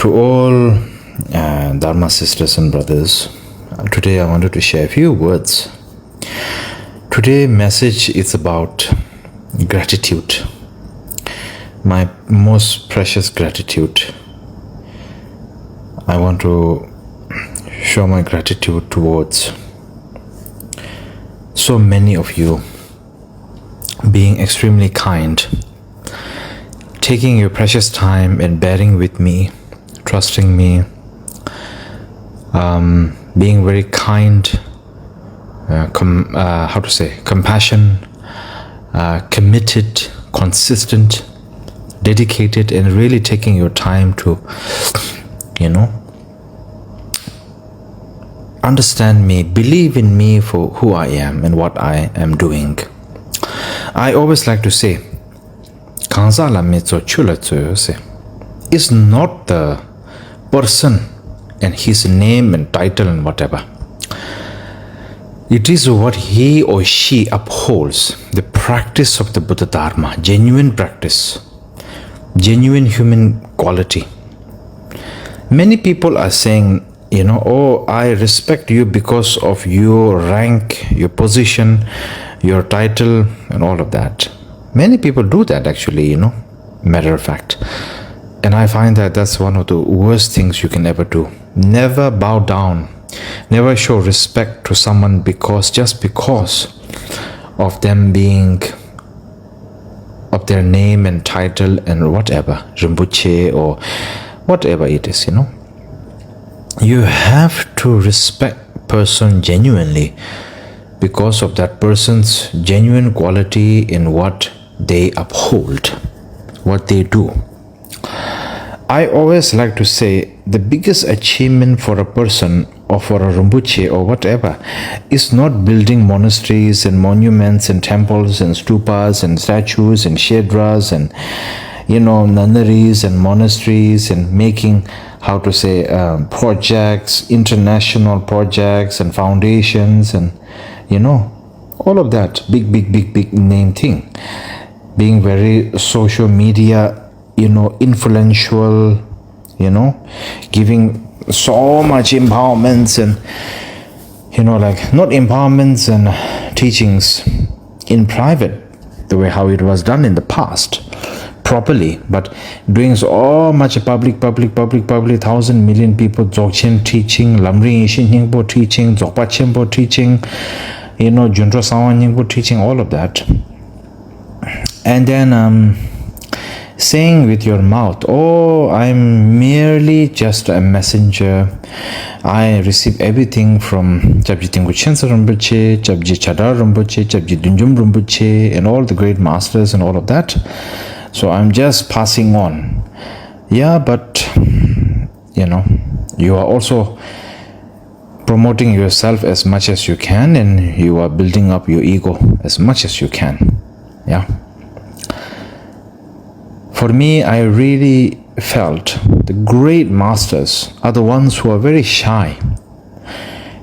To all Dharma sisters and brothers, today I wanted to share a few words. Today's message is about gratitude, my most precious gratitude. I want to show my gratitude towards so many of you being extremely kind, taking your precious time and bearing with me, trusting me, being very kind, compassion, committed, consistent, dedicated, and really taking your time to, understand me, believe in me for who I am and what I am doing. I always like to say, it's not the person and his name and title and whatever. It is what he or she upholds, the practice of the Buddha Dharma, genuine practice, genuine human quality. Many people are saying, oh, I respect you because of your rank, your position, your title, and all of that. Many people do that actually, matter of fact. And I find that that's one of the worst things you can ever do. Never bow down. Never show respect to someone just because of them being, of their name and title and whatever, Rinpoche or whatever it is, You have to respect person genuinely because of that person's genuine quality in what they uphold, what they do. I always like to say the biggest achievement for a person or for a Rinpoche or whatever is not building monasteries and monuments and temples and stupas and statues and shedras and nunneries and monasteries and making projects, international projects and foundations and all of that big name thing, being very social media influential, giving so much empowerments and not empowerments and teachings in private, the way how it was done in the past properly, but doing so much public, 1,000 million people, Dzogchen teaching, Lamri Ishin Nyingpo teaching, Dzogpa Chenpo teaching, Junro Sawan Nyingpo teaching, all of that. And then saying with your mouth, oh, I'm merely just a messenger. I receive everything from Dilgo Khyentse Rinpoche, Chadar Rinpoche, Dunjum Rinpoche, and all the great masters and all of that. So I'm just passing on. Yeah, but you are also promoting yourself as much as you can, and you are building up your ego as much as you can. Yeah. For me, I really felt the great masters are the ones who are very shy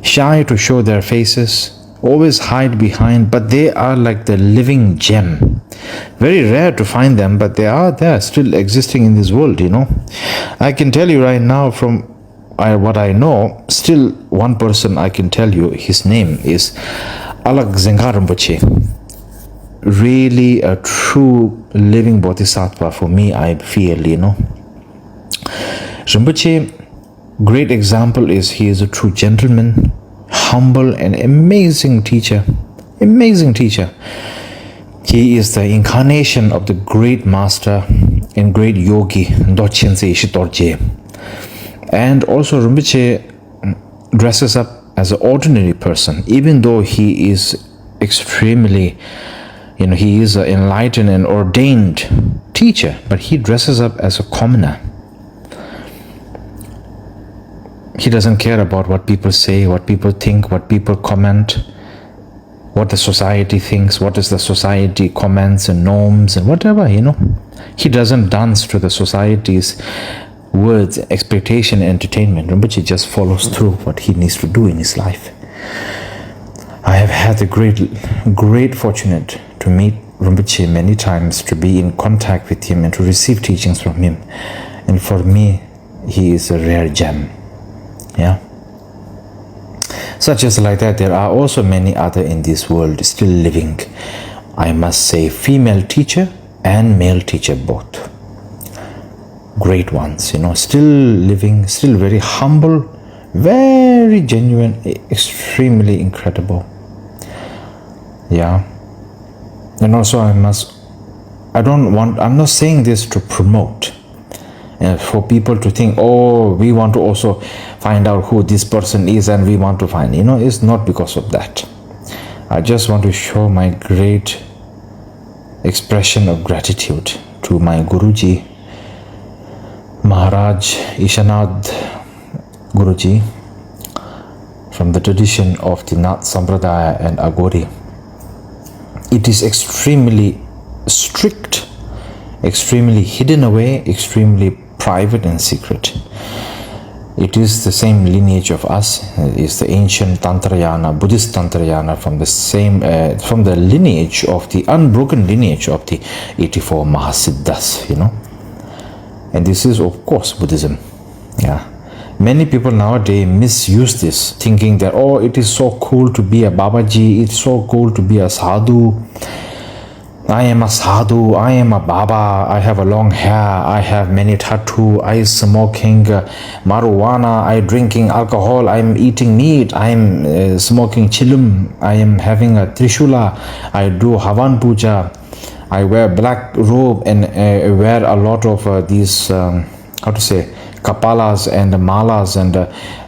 to show their faces, always hide behind, but they are like the living gem. Very rare to find them, but they are there, still existing in this world, I can tell you right now from what I know, still one person I can tell you, his name is Alag Zengar Rinpoche. Really a true living bodhisattva for me, I feel, Rinpoche, great example is he is a true gentleman, humble and amazing teacher. He is the incarnation of the great master and great yogi, Dhawchense Yangsi. And also Rinpoche dresses up as an ordinary person, even though he is extremely, he is an enlightened and ordained teacher, but he dresses up as a commoner. He doesn't care about what people say, what people think, what people comment, what the society thinks, what is the society comments and norms and whatever, He doesn't dance to the society's words, expectation, entertainment. Rinpoche just follows through what he needs to do in his life. I have had the great fortunate to meet Rinpoche many times, to be in contact with him and to receive teachings from him. And for me, he is a rare gem. Yeah. Such as like that, there are also many other in this world still living. I must say, female teacher and male teacher both. Great ones, still living, still very humble, very genuine, extremely incredible. Yeah. And also I'm not saying this to promote, for people to think, oh, we want to also find out who this person is and we want to find, it's not because of that. I just want to show my great expression of gratitude to my Guruji, Maharaj Ishanad Guruji, from the tradition of the Nath Sampradaya and Agori. It is extremely strict, extremely hidden away, extremely private and secret. It is the same lineage of us. It is the ancient Tantrayana, Buddhist Tantrayana, from the lineage of the unbroken lineage of the 84 Mahasiddhas, And this is, of course, Buddhism. Yeah. Many people nowadays misuse this, thinking that, oh, it is so cool to be a Babaji, it's so cool to be a sadhu. I am a sadhu, I am a Baba, I have a long hair, I have many tattoos, I smoking marijuana, I drinking alcohol, I am eating meat, I am smoking chillum, I am having a trishula, I do Havan Puja, I wear black robe and wear a lot of these, kapalas and malas and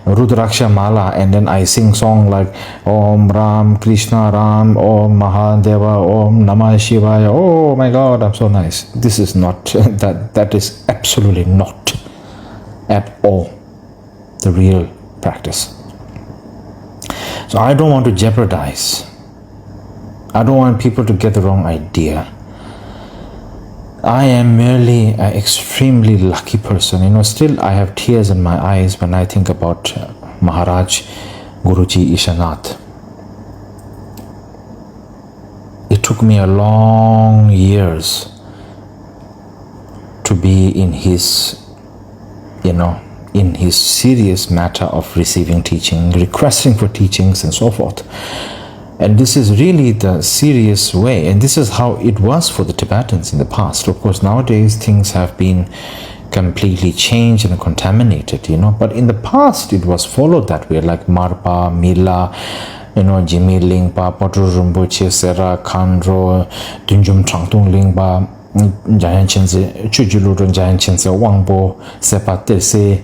Rudraksha mala, and then I sing song like Om Ram Krishna Ram, Om Mahadeva, Om Namah Shivaya. Oh my God, I'm so nice. This is not, that is absolutely not at all the real practice. So I don't want to jeopardize. I don't want people to get the wrong idea. I am merely an extremely lucky person. Still I have tears in my eyes when I think about Maharaj Guruji Ishanath. It took me a long years to be in his, in his serious matter of receiving teaching, requesting for teachings and so forth. And this is really the serious way, and this is how it was for the Tibetans in the past. Of course, nowadays things have been completely changed and contaminated, but in the past it was followed that way, like Marpa, Mila, Jimmy Lingpa, Potter Rinpoche, Sera, Khandro, Dunjum Trangtung Lingpa, Jayan Chense, Chujuludon Jayan Chense, Wangbo, Sepa Terse,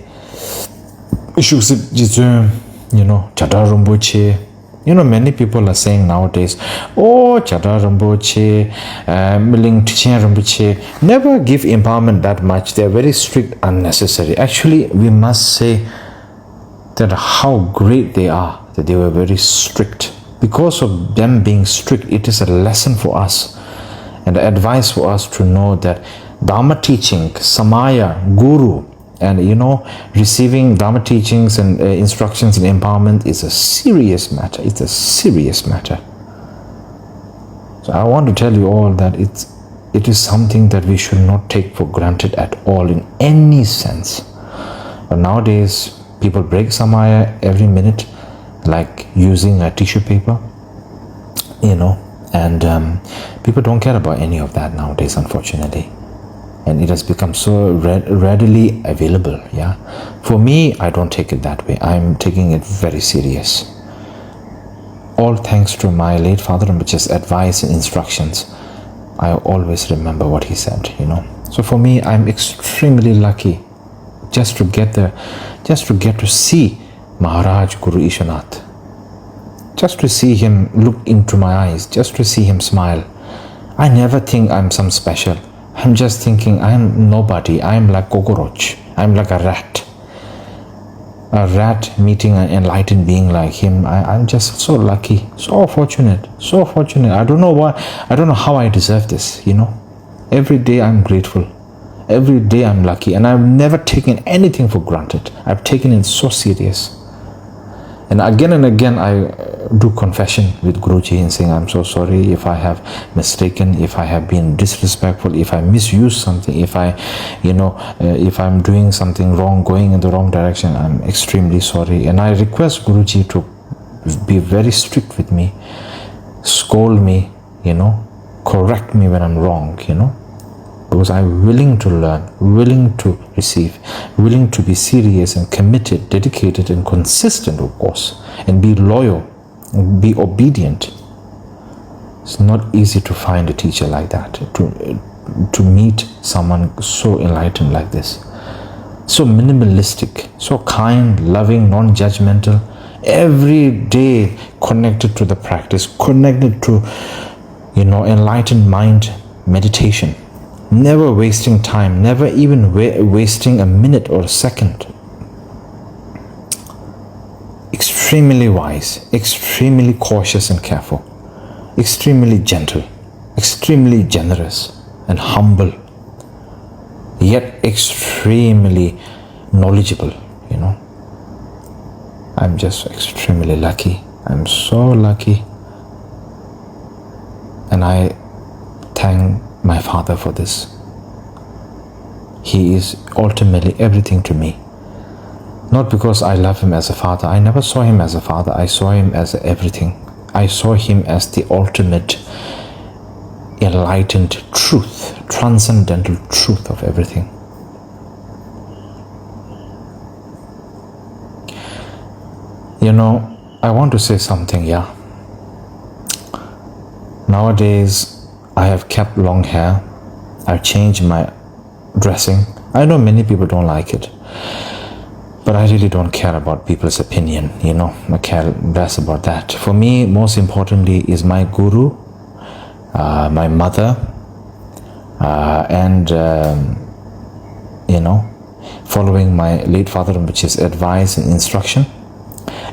Shusip Jizum, Chadar Rinpoche. Many people are saying nowadays, oh, Chadar Rinpoche, Miling Tichen Rinpoche, never give empowerment that much. They're very strict, unnecessary. Actually, we must say that how great they are, that they were very strict. Because of them being strict, it is a lesson for us and advice for us to know that Dharma teaching, Samaya, Guru, and receiving Dharma teachings and instructions and empowerment is a serious matter. It's a serious matter. So I want to tell you all that it is something that we should not take for granted at all in any sense. But nowadays, people break Samaya every minute, like using a tissue paper, and people don't care about any of that nowadays, unfortunately. And it has become so readily available. Yeah, for me, I don't take it that way. I'm taking it very serious. All thanks to my late father Rinpoche's advice and instructions. I always remember what he said. So for me, I'm extremely lucky just to get to see Maharaj Guru Ishanath, just to see him look into my eyes, just to see him smile. I never think I'm some special. I'm just thinking I'm nobody. I'm like cockroach. I'm like a rat. A rat meeting an enlightened being like him. I'm just so lucky, so fortunate, so fortunate. I don't know why. I don't know how I deserve this, Every day I'm grateful. Every day I'm lucky. And I've never taken anything for granted. I've taken it so serious. And again I do confession with Guruji and saying, I'm so sorry if I have mistaken, if I have been disrespectful, if I misuse something, if if I'm doing something wrong, going in the wrong direction, I'm extremely sorry. And I request Guruji to be very strict with me, scold me, correct me when I'm wrong, because I'm willing to learn, willing to receive, willing to be serious and committed, dedicated and consistent, of course, and be loyal and be obedient. It's not easy to find a teacher like that, to meet someone so enlightened like this, so minimalistic, so kind, loving, non-judgmental, every day connected to the practice, connected to enlightened mind meditation, never wasting time, never even wasting a minute or a second. Extremely wise, extremely cautious and careful, extremely gentle, extremely generous and humble, yet extremely knowledgeable. I'm just extremely lucky. I'm so lucky. And I thank my father for this. He is ultimately everything to me. Not because I love him as a father. I never saw him as a father. I saw him as everything. I saw him as the ultimate enlightened truth, transcendental truth of everything. I want to say something, Nowadays, I have kept long hair. I've changed my dressing. I know many people don't like it, but I really don't care about people's opinion, I care less about that. For me, most importantly is my guru, my mother, and following my late father Rinpoche's advice and instruction,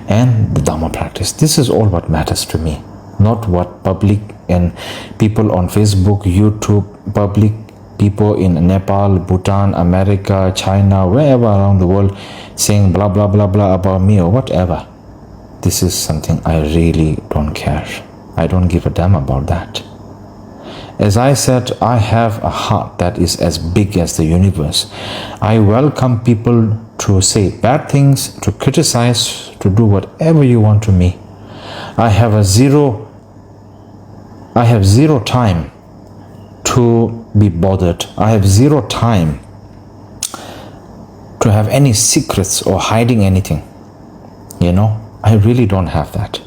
and the Dharma practice. This is all what matters to me, not what public and people on Facebook, YouTube, public people in Nepal, Bhutan, America, China, wherever around the world saying blah blah blah blah about me or whatever. This is something I really don't care. I don't give a damn about that. As I said, I have a heart that is as big as the universe. I welcome people to say bad things, to criticize, to do whatever you want to me. I have zero time to be bothered. I have zero time to have any secrets or hiding anything. I really don't have that.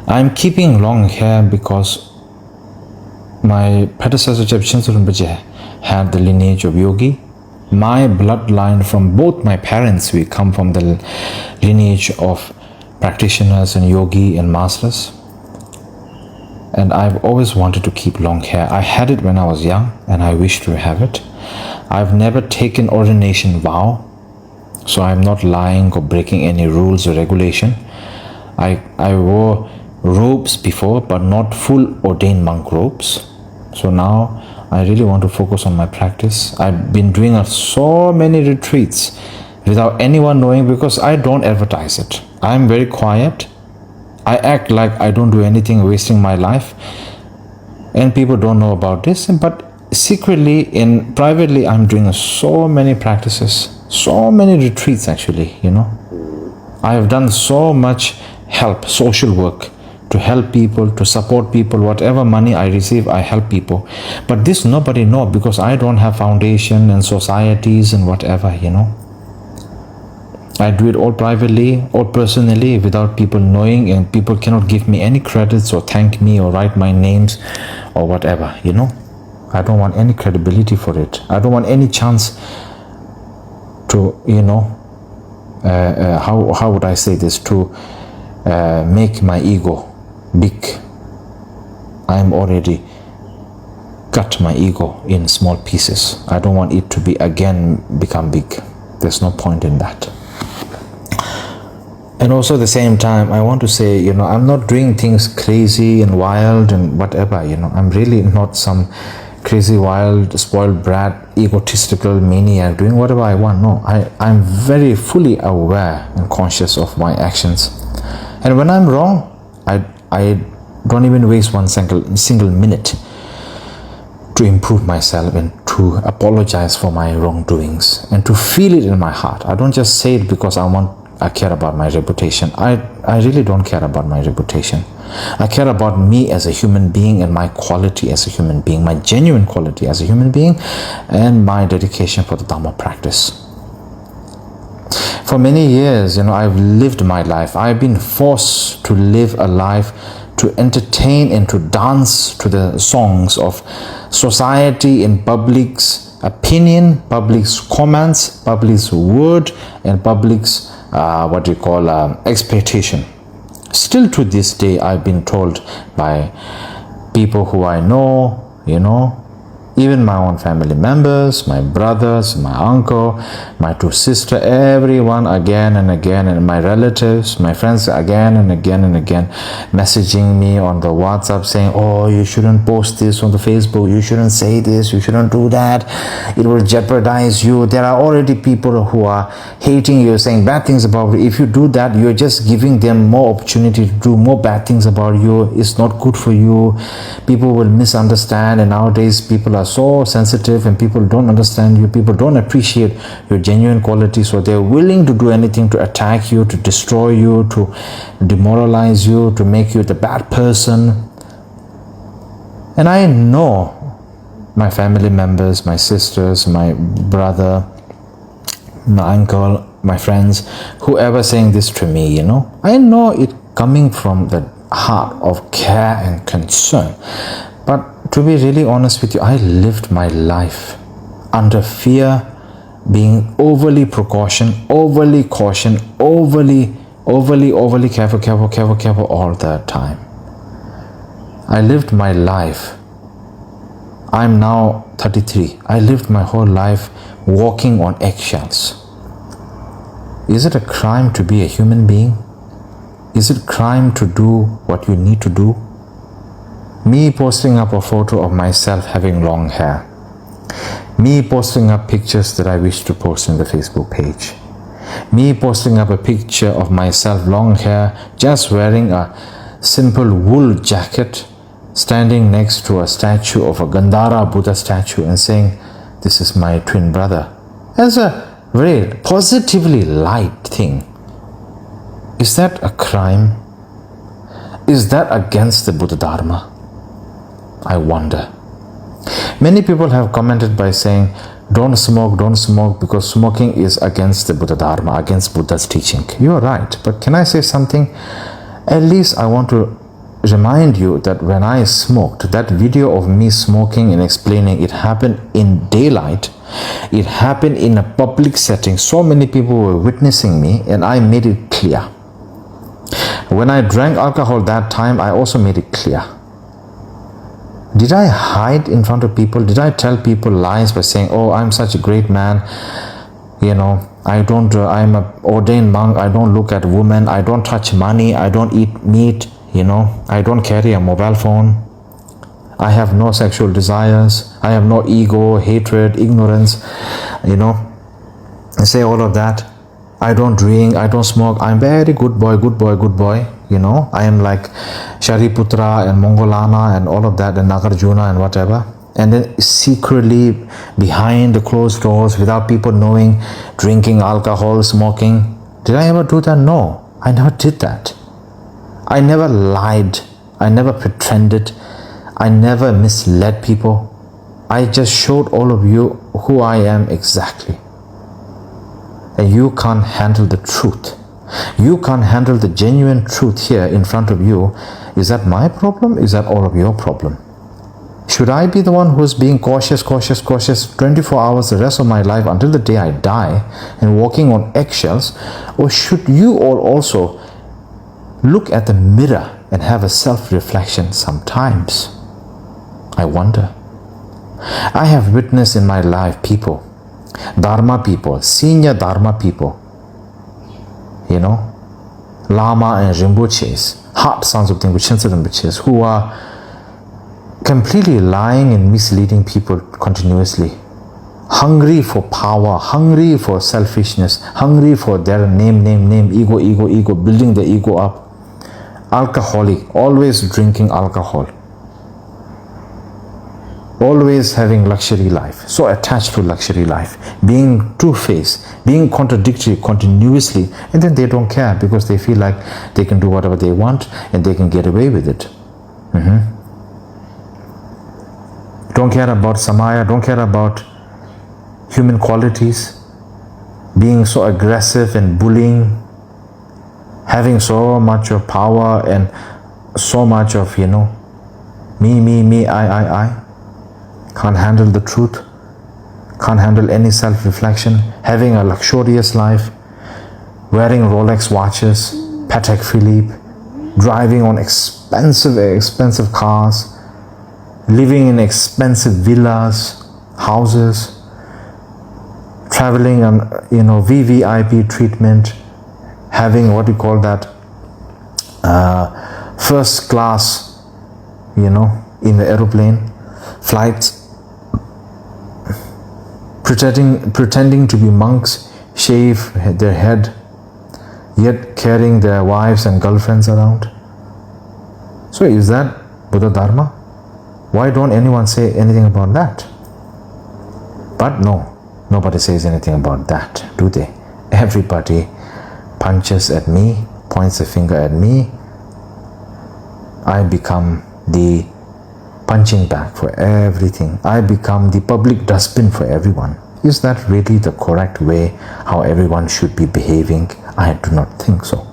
I'm keeping long hair because my predecessor Khyentse Rinpoche had the lineage of yogi. My bloodline from both my parents, we come from the lineage of practitioners and yogi and masters. And I've always wanted to keep long hair. I had it when I was young and I wish to have it. I've never taken ordination vow, so I'm not lying or breaking any rules or regulation. I wore robes before, but not full ordained monk robes. So now I really want to focus on my practice. I've been doing so many retreats without anyone knowing because I don't advertise it. I'm very quiet. I act like I don't do anything, wasting my life, and people don't know about this. But secretly and privately, I'm doing so many practices, so many retreats actually, I have done so much help, social work, to help people, to support people. Whatever money I receive, I help people. But this nobody knows because I don't have foundation and societies and whatever, I do it all privately, all personally, without people knowing, and people cannot give me any credits or thank me or write my names or whatever, I don't want any credibility for it. I don't want any chance to, how would I say this, to make my ego big. I'm already cut my ego in small pieces. I don't want it to become big. There's no point in that. And also at the same time, I want to say, I'm not doing things crazy and wild and whatever, I'm really not some crazy, wild, spoiled brat, egotistical maniac doing whatever I want. No, I'm very fully aware and conscious of my actions. And when I'm wrong, I don't even waste one single minute to improve myself and to apologize for my wrongdoings and to feel it in my heart. I don't just say it because I care about my reputation. I really don't care about my reputation. I care about me as a human being and my quality as a human being, my genuine quality as a human being, and my dedication for the Dharma practice. For many years, I've lived my life. I've been forced to live a life to entertain and to dance to the songs of society in public's opinion, public's comments, public's word, and public's expectation. Still to this day, I've been told by people who I know, even my own family members, my brothers, my uncle, my two sisters, everyone again and again, and my relatives, my friends again and again and again, messaging me on the WhatsApp saying, oh, you shouldn't post this on the Facebook, you shouldn't say this, you shouldn't do that, it will jeopardize you. There are already people who are hating you, saying bad things about you. If you do that, you're just giving them more opportunity to do more bad things about you. It's not good for you. People will misunderstand, and nowadays people are so sensitive and people don't understand you, people don't appreciate your genuine quality, so they're willing to do anything to attack you, to destroy you, to demoralize you, to make you the bad person. And I know my family members, my sisters, my brother, my uncle, my friends, whoever saying this to me, I know it coming from the heart of care and concern. But to be really honest with you, I lived my life under fear, being overly precaution, overly caution, overly careful all the time. I lived my life. I'm now 33. I lived my whole life walking on eggshells. Is it a crime to be a human being? Is it a crime to do what you need to do? Me posting up a photo of myself having long hair. Me posting up pictures that I wish to post in the Facebook page. Me posting up a picture of myself long hair, just wearing a simple wool jacket, standing next to a statue of a Gandhara Buddha statue and saying, this is my twin brother. As a very positively light thing. Is that a crime? Is that against the Buddha Dharma? I wonder. Many people have commented by saying, don't smoke because smoking is against the Buddha Dharma, against Buddha's teaching. You are right, but can I say something? At least I want to remind you that when I smoked, that video of me smoking and explaining, it happened in daylight. It happened in a public setting. So many people were witnessing me, and I made it clear. When I drank alcohol that time, I also made it clear. Did I hide in front of people? Did I tell people lies by saying, oh, I'm such a great man, I'm an ordained monk, I don't look at women, I don't touch money, I don't eat meat, I don't carry a mobile phone, I have no sexual desires, I have no ego, hatred, ignorance, I say all of that. I don't drink, I don't smoke, I'm very good boy, I am like Shariputra and Mongolana and all of that, and Nagarjuna and whatever. And then secretly, behind the closed doors, without people knowing, drinking alcohol, smoking. Did I ever do that? No, I never did that. I never lied, I never pretended, I never misled people. I just showed all of you who I am exactly. And you can't handle the truth. You can't handle the genuine truth here in front of you. Is that my problem? Is that all of your problem? Should I be the one who's being cautious 24 hours the rest of my life until the day I die and walking on eggshells? Or should you all also look at the mirror and have a self-reflection sometimes? I wonder. I have witnessed in my life people, Dharma people, senior Dharma people, Lama and Rinpoches, hot sons of Dilgo Khyentse Rinpoches, who are completely lying and misleading people continuously, hungry for power, hungry for selfishness, hungry for their name, ego, building the ego up. alcoholic, always drinking alcohol, always having luxury life, so attached to luxury life, being two-faced, being contradictory continuously, and then they don't care because they feel like they can do whatever they want and they can get away with it. Don't care about samaya, don't care about human qualities, being so aggressive and bullying, having so much of power and so much of, me, I. Can't handle the truth, can't handle any self-reflection, having a luxurious life, wearing Rolex watches, Patek Philippe, driving on expensive cars, living in expensive villas, houses, traveling on, VVIP treatment, having what you call that, first class, in the aeroplane, flights, pretending to be monks, shave their head, yet carrying their wives and girlfriends around. So is that Buddha Dharma? Why don't anyone say anything about that? But no, nobody says anything about that, do they? Everybody punches at me, points a finger at me. I become the punching bag for everything. I become the public dustbin for everyone. Is that really the correct way how everyone should be behaving? I do not think so.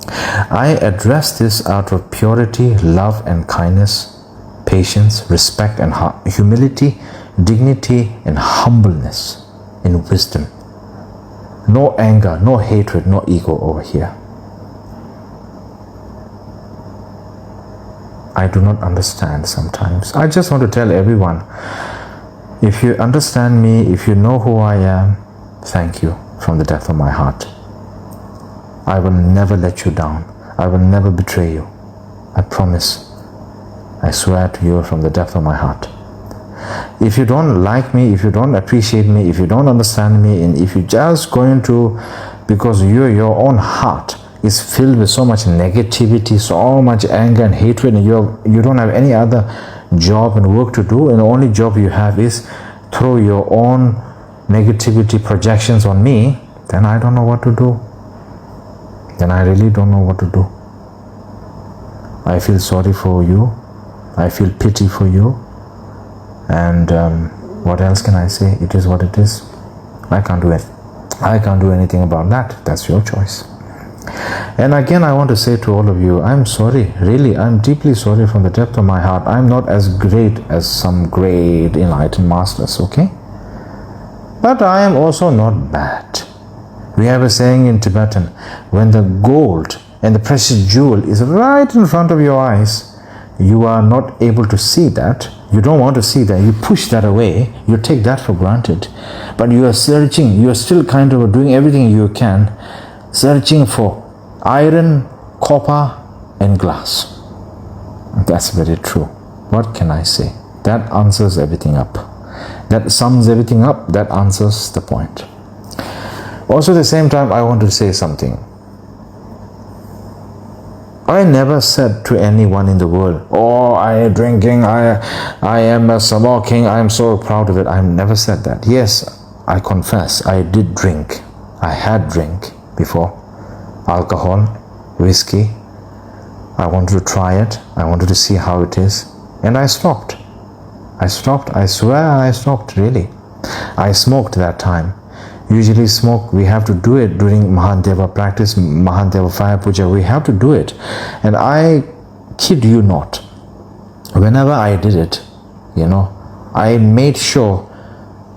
I address this out of purity, love and kindness, patience, respect and humility, dignity and humbleness, in wisdom. No anger, no hatred, no ego over here. I do not understand sometimes. I just want to tell everyone, if you understand me, if you know who I am, thank you from the depth of my heart. I will never let you down. I will never betray you. I promise. I swear to you from the depth of my heart. If you don't like me, if you don't appreciate me, if you don't understand me, and if you just going to, because your own heart is filled with so much negativity, so much anger and hatred, and you don't have any other job and work to do, and the only job you have is throw your own negativity projections on me, then I don't know what to do. Then I really don't know what to do. I feel sorry for you. I feel pity for you. And what else can I say? It is what it is. I can't do it. I can't do anything about that. That's your choice. And again, I want to say to all of you, I'm sorry, really, I'm deeply sorry from the depth of my heart. I'm not as great as some great enlightened masters, okay? But I am also not bad. We have a saying in Tibetan, when the gold and the precious jewel is right in front of your eyes, you are not able to see that. You don't want to see that. You push that away. You take that for granted. But you are searching. You are still kind of doing everything you can, searching for iron, copper, and glass. That's very true. What can I say? That answers everything up. That sums everything up. That answers the point. Also, at the same time, I want to say something. I never said to anyone in the world, oh, I am drinking, I am smoking, I am so proud of it. I never said that. Yes, I confess, I did drink. I had drink before. Alcohol, whiskey. I wanted to try it. I wanted to see how it is. And I stopped. I swear I stopped, really. I smoked that time. Usually smoke, we have to do it during Mahadeva practice, Mahadeva fire puja, we have to do it. And I kid you not, whenever I did it, I made sure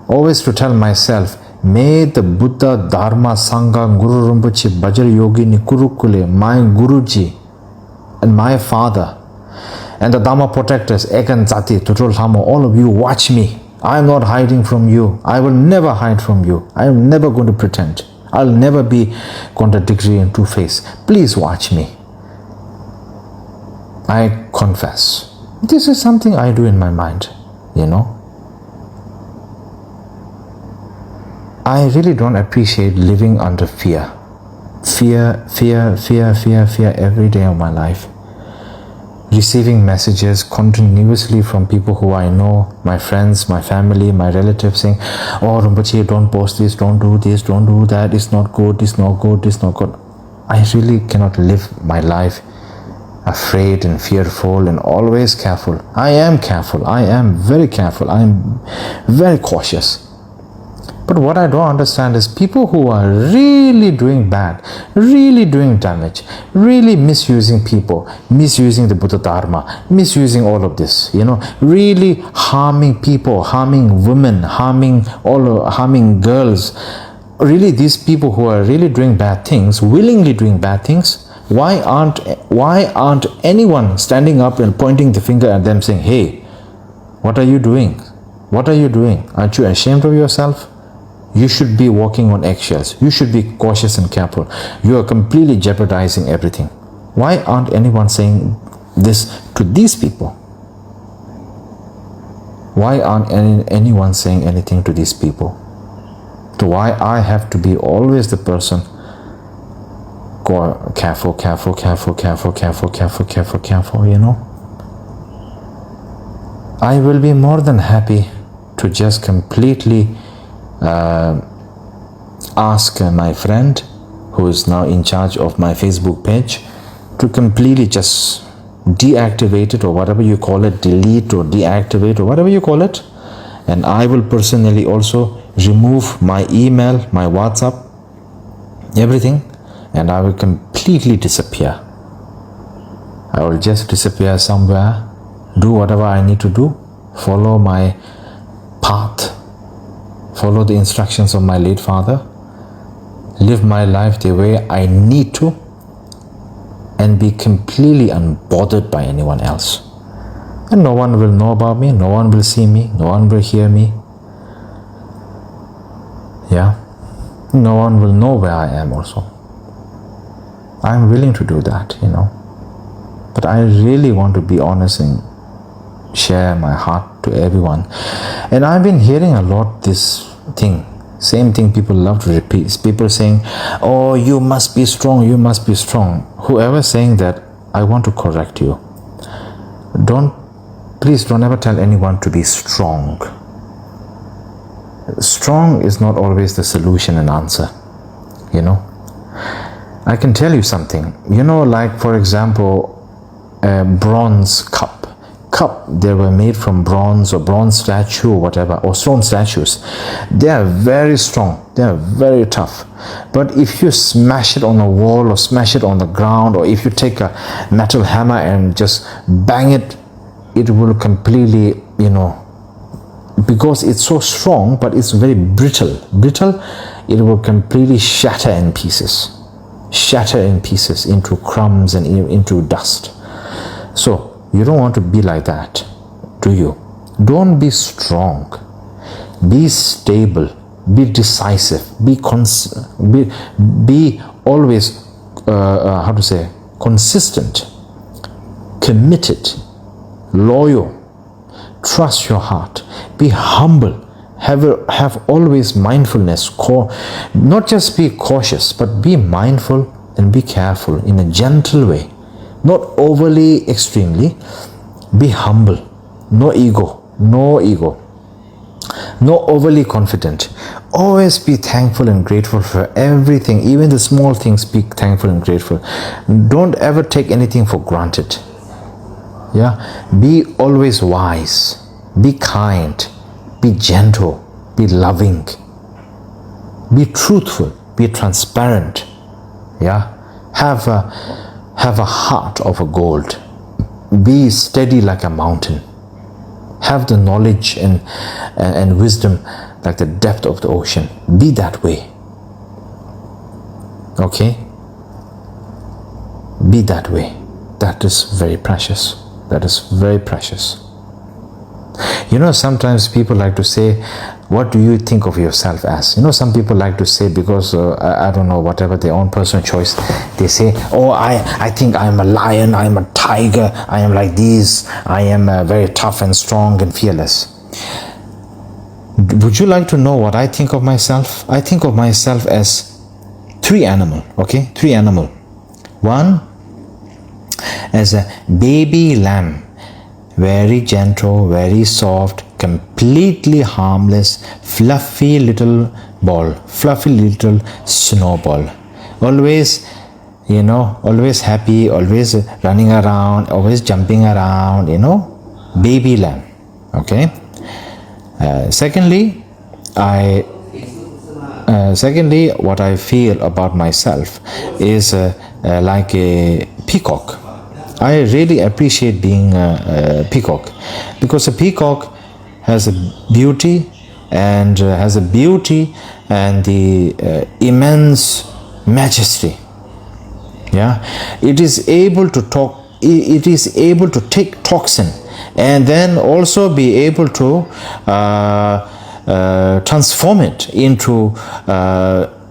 always to tell myself, may the Buddha, Dharma, Sangha, Guru Rinpoche, Bhajar Yogi, Nikurukule, my Guruji and my father and the Dharma protectors, Ekan Zati, Tutul Thamo, all of you watch me. I am not hiding from you. I will never hide from you. I am never going to pretend. I'll never be contradictory and two-faced. Please watch me. I confess. This is something I do in my mind, I really don't appreciate living under fear. Fear every day of my life. Receiving messages continuously from people who I know, my friends, my family, my relatives saying, oh Rinpoche, don't post this, don't do this, don't do that, it's not good, it's not good, it's not good. I really cannot live my life afraid and fearful and always careful. I am careful, I am very careful, I am very cautious. But what I don't understand is people who are really doing bad, really doing damage, really misusing people, misusing the Buddha Dharma, misusing all of this, really harming people, harming women, harming girls. Really, these people who are really doing bad things, willingly doing bad things, why aren't anyone standing up and pointing the finger at them saying, hey, what are you doing? What are you doing? Aren't you ashamed of yourself? You should be walking on eggshells. You should be cautious and careful. You are completely jeopardizing everything. Why aren't anyone saying this to these people? Why aren't anyone saying anything to these people? So why I have to be always the person careful, I will be more than happy to just completely ask my friend who is now in charge of my Facebook page to completely just deactivate it, or whatever you call it, delete or deactivate or whatever you call it. And I will personally also remove my email, my WhatsApp, everything, and I will completely disappear. I will just disappear somewhere, do whatever I need to do, follow my path, follow the instructions of my late father, live my life the way I need to, and be completely unbothered by anyone else. And no one will know about me, no one will see me, no one will hear me. Yeah, no one will know where I am also. I'm willing to do that, But I really want to be honest and share my heart to everyone. And I've been hearing a lot this thing, same thing people love to repeat. People saying, oh, you must be strong, you must be strong. Whoever saying that, I want to correct you. Please don't ever tell anyone to be strong. Strong is not always the solution and answer, I can tell you something, like for example, a bronze cup, they were made from bronze or bronze statue or whatever, or stone statues. They are very strong, they are very tough. But if you smash it on a wall or smash it on the ground, or if you take a metal hammer and just bang it, it will completely, because it's so strong, but it's very brittle, it will completely shatter in pieces into crumbs and into dust. So you don't want to be like that, do you? Don't be strong, be stable, be decisive, be always consistent, committed, loyal, trust your heart, be humble, have always mindfulness, not just be cautious, but be mindful and be careful in a gentle way, not overly extremely. Be humble, no ego, no overly confident. Always be thankful and grateful for everything, even the small things. Be thankful and grateful. Don't ever take anything for granted. Yeah, be always wise, be kind, be gentle, be loving, be truthful, be transparent. Yeah, have a heart of a gold, be steady like a mountain, have the knowledge and wisdom like the depth of the ocean. Be that way. Okay, be that way. That is very precious. That is very precious. Sometimes people like to say, what do you think of yourself as? Some people like to say, because I don't know, whatever their own personal choice, they say, oh, I think I'm a lion, I'm a tiger, I am like this, I am very tough and strong and fearless. Would you like to know what I think of myself? I think of myself as three animal, okay? Three animal. One, as a baby lamb, very gentle, very soft, completely harmless, fluffy little ball, fluffy little snowball. Always, always happy, always running around, always jumping around, baby lamb, okay? Secondly, what I feel about myself is like a peacock. I really appreciate being a peacock, because a peacock has a beauty and the immense majesty. Yeah, it is able to talk. It is able to take toxin and then also be able to transform it into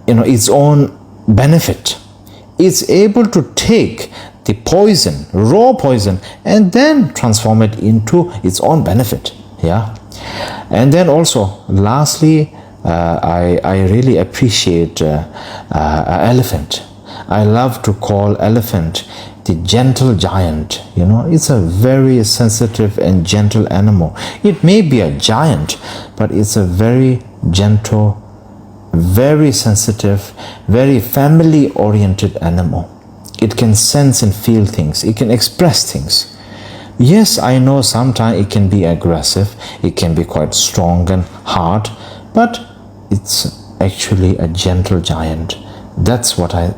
its own benefit. It's able to take the poison, raw poison, and then transform it into its own benefit. Yeah, and then also lastly, I really appreciate elephant. I love to call elephant the gentle giant. It's a very sensitive and gentle animal. It may be a giant, but it's a very gentle, very sensitive, very family oriented animal. It can sense and feel things. It can express things. Yes, I know sometimes it can be aggressive. It can be quite strong and hard, but it's actually a gentle giant. That's what I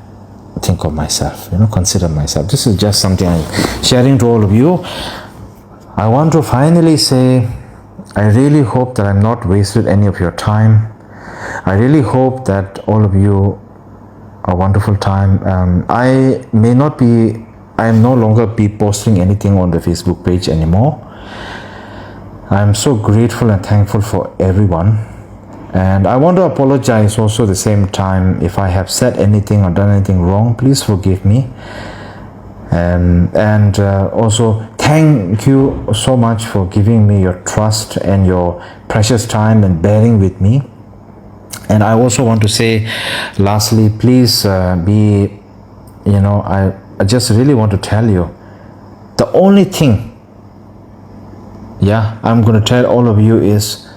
think of myself, consider myself. This is just something I'm sharing to all of you. I want to finally say, I really hope that I'm not wasted any of your time. I really hope that all of you a wonderful time. I no longer be posting anything on the Facebook page anymore. I'm so grateful and thankful for everyone. And I want to apologize also at the same time if I have said anything or done anything wrong. Please forgive me. And also thank you so much for giving me your trust and your precious time and bearing with me. And I also want to say, lastly, please I just really want to tell you, the only thing, I'm going to tell all of you is,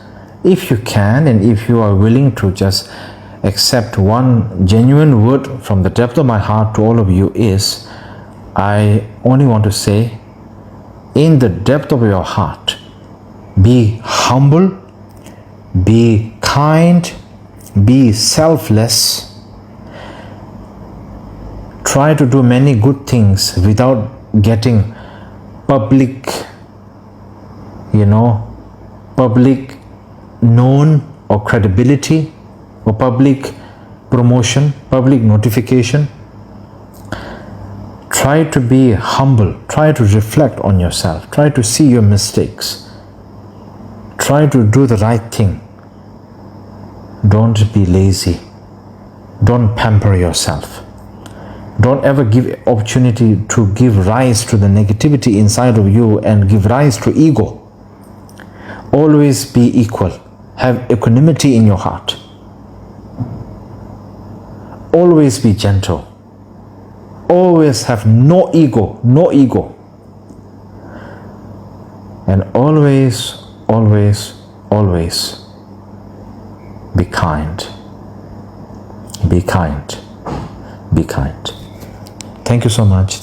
if you can and if you are willing to just accept one genuine word from the depth of my heart to all of you is, I only want to say, in the depth of your heart, be humble, be kind, be selfless. Try to do many good things without getting public known or credibility or public promotion, public notification. Try to be humble. Try to reflect on yourself. Try to see your mistakes. Try to do the right thing. Don't be lazy. Don't pamper yourself. Don't ever give opportunity to give rise to the negativity inside of you and give rise to ego. Always be equal. Have equanimity in your heart. Always be gentle. Always have no ego. And always be kind. Be kind. Thank you so much.